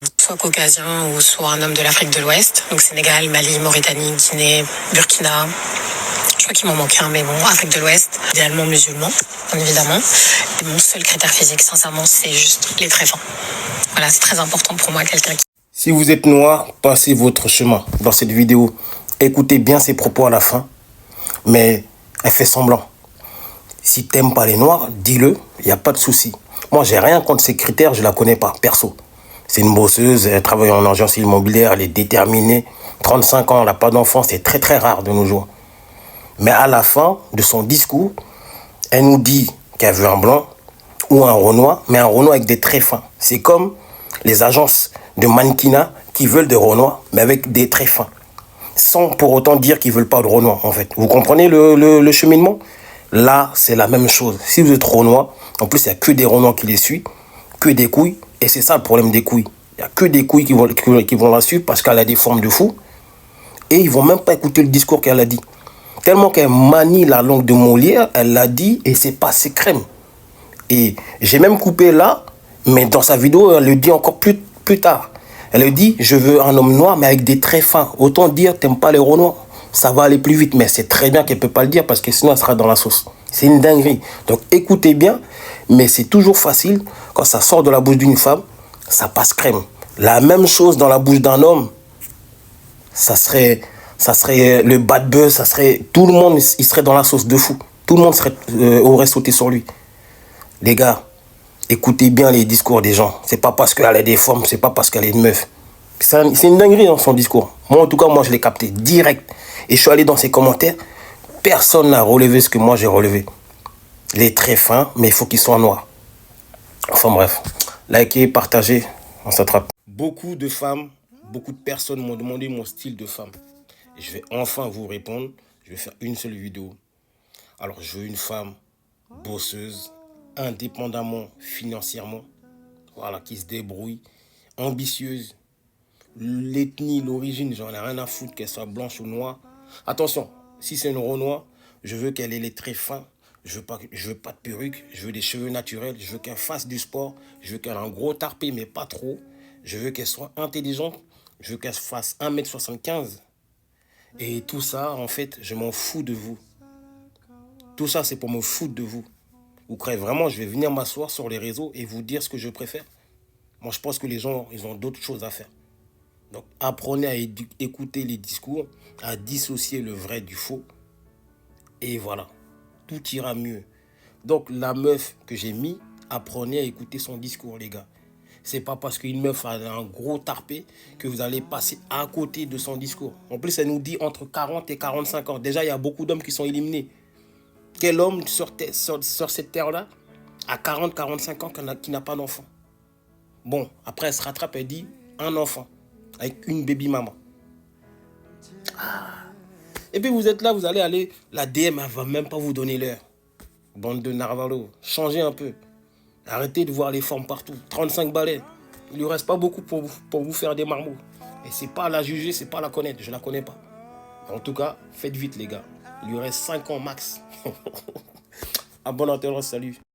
soit caucasien ou soit un homme de l'Afrique de l'Ouest, donc Sénégal, Mali, Mauritanie, Guinée, Burkina. Je crois qu'il m'en manque un, mais bon, Afrique de l'Ouest, idéalement musulman, bien évidemment. Et mon seul critère physique, sincèrement, c'est juste les traits fins. Voilà, c'est très important pour moi, quelqu'un qui... Si vous êtes noir, passez votre chemin dans cette vidéo. Écoutez bien ses propos à la fin, mais elle fait semblant. Si t'aimes pas les noirs, dis-le, il n'y a pas de souci. Moi, j'ai rien contre ces critères, je la connais pas, perso. C'est une bosseuse, elle travaille en agence immobilière, elle est déterminée. 35 ans, elle n'a pas d'enfant, c'est très très rare de nos jours. Mais à la fin de son discours, elle nous dit qu'elle veut un blanc ou un Renoir, mais un Renoir avec des traits fins. C'est comme les agences de mannequinat qui veulent des Renoirs, mais avec des traits fins. Sans pour autant dire qu'ils ne veulent pas de Renoir, en fait. Vous comprenez le cheminement? Là, c'est la même chose. Si vous êtes Renoir, en plus, il n'y a que des Renoirs qui les suivent, que des couilles, et c'est ça le problème des couilles. Il n'y a que des couilles qui vont la suivre parce qu'elle a des formes de fou, et ils ne vont même pas écouter le discours qu'elle a dit. Tellement qu'elle manie la langue de Molière, elle l'a dit, et c'est passé crème. Et j'ai même coupé là, mais dans sa vidéo, elle le dit encore plus tard. Elle le dit, je veux un homme noir, mais avec des traits fins. Autant dire, t'aimes pas les Renoirs, ça va aller plus vite. Mais c'est très bien qu'elle peut pas le dire, parce que sinon, elle sera dans la sauce. C'est une dinguerie. Donc, écoutez bien, mais c'est toujours facile, quand ça sort de la bouche d'une femme, ça passe crème. La même chose dans la bouche d'un homme, ça serait le bad buzz, ça serait, tout le monde, il serait dans la sauce de fou. Tout le monde aurait sauté sur lui. Les gars, écoutez bien les discours des gens. C'est pas parce qu'elle a des formes, c'est pas parce qu'elle est une meuf. C'est une dinguerie dans son discours. Moi, en tout cas, moi, je l'ai capté direct. Et je suis allé dans ses commentaires. Personne n'a relevé ce que moi, j'ai relevé. Les traits fins, mais il faut qu'ils soient noirs. Enfin bref, likez, partagez, on s'attrape. Beaucoup de femmes, beaucoup de personnes m'ont demandé mon style de femme. Et je vais enfin vous répondre. Je vais faire une seule vidéo. Alors, je veux une femme bosseuse, indépendamment financièrement, voilà, qui se débrouille, ambitieuse. L'ethnie, l'origine, j'en ai rien à foutre qu'elle soit blanche ou noire. Attention, si c'est une Renoir, je veux qu'elle ait les traits fins. Je veux pas de perruque, je veux des cheveux naturels, je veux qu'elle fasse du sport, je veux qu'elle ait un gros tarpé, mais pas trop. Je veux qu'elle soit intelligente, je veux qu'elle fasse 1,75 m. Et tout ça, en fait, je m'en fous de vous. Tout ça, c'est pour me foutre de vous. Vous croyez vraiment, je vais venir m'asseoir sur les réseaux et vous dire ce que je préfère? Moi, je pense que les gens, ils ont d'autres choses à faire. Donc, apprenez à écouter les discours, à dissocier le vrai du faux. Et voilà, tout ira mieux. Donc, la meuf que j'ai mis, apprenez à écouter son discours, les gars. C'est pas parce qu'une meuf a un gros tarpé que vous allez passer à côté de son discours. En plus, elle nous dit entre 40 et 45 ans. Déjà, il y a beaucoup d'hommes qui sont éliminés. Quel homme sur cette terre-là, à 40-45 ans, qui n'a pas d'enfant? Bon, après, elle se rattrape, elle dit un enfant, avec une baby maman. Et puis, vous êtes là, vous allez aller, la DM, elle va même pas vous donner l'heure. Bande de narvalo, changez un peu. Arrêtez de voir les formes partout. 35 balais. Il ne lui reste pas beaucoup pour vous faire des marmots. Et c'est pas à la juger, c'est pas à la connaître. Je la connais pas. En tout cas, faites vite, les gars. Il lui reste 5 ans max. À bon entendeur, salut.